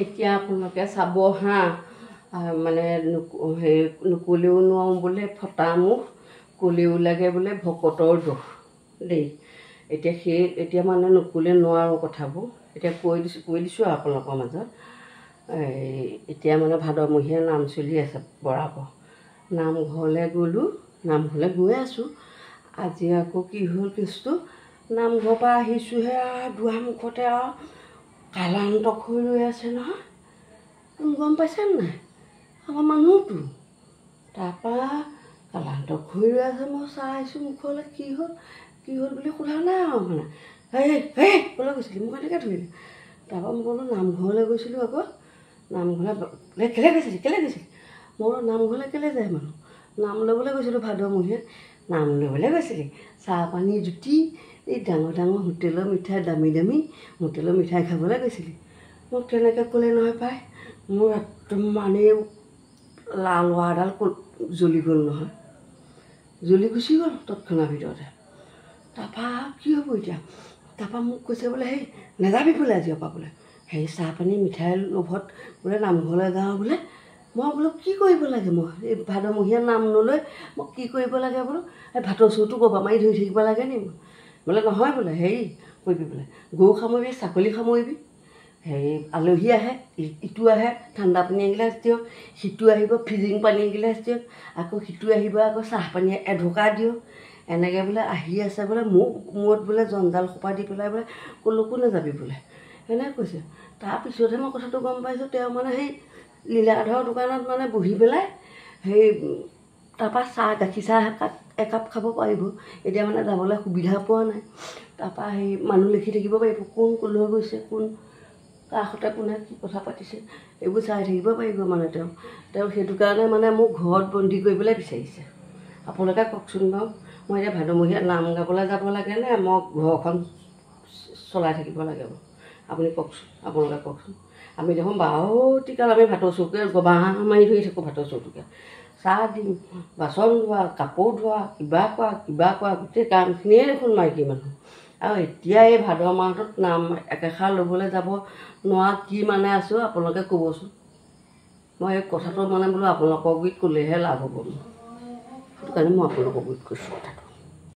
এতিয়া আপোনালোকে চাব হা মানে সেই নকলেও নোৱাৰোঁ বোলে ফটা মুখ কলেও লাগে বোলে ভকতৰ দোষ দেই। এতিয়া মানে নকলে নোৱাৰোঁ কথাবোৰ এতিয়া কৈ দিছোঁ আপোনালোকৰ মাজত। এতিয়া মানে ভাদমহীয়া নাম চলি আছে বৰাবৰ নামঘৰলৈ গ'লোঁ, নামঘৰলৈ গৈ আছোঁ। আজি আকৌ কি হ'ল কেছটো, নামঘৰৰ পৰা আহিছোঁহে দুৱাৰমুখতে আৰু কালান্ত হৈ ৰৈ আছে নহয়। গম পাইছেনে নাই আমাৰ মানুহটো? তাৰপৰা কালান্ত হৈ ৰৈ আছে। মই চাইছোঁ মুখলৈ কি হ'ল বুলি সোধা নাই আৰু মানে সেই ক'লৈ গৈছিলি মোক এনেকৈ ধৰিলে। তাৰপৰা মই বোলো নামঘৰলৈ গৈছিলোঁ আকৌ। নামঘৰলৈ কেলৈ গৈছিলি মই বোলো নামঘৰলৈ কেলৈ যায় মানুহ? নাম ল'বলৈ গৈছিলোঁ ভাদমহীয়াত। নাম ল'বলৈ গৈছিলি চাহ পানী জুতি এই ডাঙৰ ডাঙৰ হোটেলৰ মিঠাই দামী হোটেলৰ মিঠাই খাবলৈ গৈছিলি। মোক তেনেকৈ ক'লে নহয় পাই। মোৰ একদম মানে লোৱাডাল জ্বলি গ'ল নহয়, জ্বলি গুচি গ'ল তৎক্ষণাৰ ভিতৰতে। তাৰপৰা কি হ'ব এতিয়া? তাৰপৰা মোক কৈছে বোলে সেই নাযাবি বোলে আজিৰ পৰা বোলে সেই চাহ পানী মিঠাই লোভত বোলে নামঘৰলৈ যাওঁ বোলে। মই বোলো কি কৰিব লাগে? মই এই ভাদমহীয়া নাম নলৈ মই কি কৰিব লাগে বোলো? এই ভাতৰ চৰুটো গবা মাৰি ধৰি থাকিব লাগে নি? বোলে নহয় বোলে হেৰি কৰিবি বোলে গৰু সামৰিবি, ছাগলী সামৰিবি, হেৰি আলহী আহে ইটো আহে ঠাণ্ডা পানী এগিলাচ দিয়ক, সিটো আহিব ফ্ৰিজিং পানী এগিলাচ দিয়ক, আকৌ সিটো আহিব আকৌ চাহ পানী এঢকা দিয়ক। এনেকৈ বোলে আহি আছে বোলে মূৰত বোলে জঞ্জাল সোপা দি পেলাই বোলে ক'লৈকো নাযাবি বোলে এনেকৈ কৈছে। তাৰপিছতহে মই কথাটো গম পাইছোঁ তেওঁ মানে সেই লীলাধৰৰ দোকানত মানে বহি পেলাই সেই তাৰপৰা গাখীৰ চাহ একাপ খাব পাৰিব। এতিয়া মানে যাবলৈ সুবিধা পোৱা নাই। তাৰপৰা সেই মানুহ লিখি থাকিব পাৰিব কোন ক'লৈ গৈছে, কোন কাৰ সৈতে কোনে কি কথা পাতিছে এইবোৰ চাই থাকিব পাৰিব মানে তেওঁ সেইটো কাৰণে মানে মোক ঘৰত বন্দী কৰিবলৈ বিচাৰিছে। আপোনালোকে কওকচোন বাৰু মই এতিয়া ভাদমহীয়াত নাম গাবলৈ যাব লাগেনে মই ঘৰখন চলাই থাকিব লাগে বাৰু? আপুনি কওকচোন, আপোনালোকে কওকচোন। আমি দেখোন বাৰতিকাল আমি ভাতৰ চৰুকে গবা মাৰি ধৰি থাকোঁ। ভাতৰ চৰুটোকে চাহ দিম, বাচন ধোৱা, কাপোৰ ধোৱা, কিবা কৰা গোটেই কামখিনিয়ে দেখোন মাইকী মানুহ। আৰু এতিয়া এই ভাদ মাহটোত নাম একেষাৰ ল'বলৈ যাব নোৱাৰা কি মানে আছোঁ আপোনালোকে ক'বচোন। মই এই কথাটো মানে বোলো আপোনালোকৰ গুৰিত ক'লেহে লাভ হ'ব মোৰ, সেইটো কাৰণে মই আপোনালোকৰ গুৰিত কৈছোঁ কথাটো।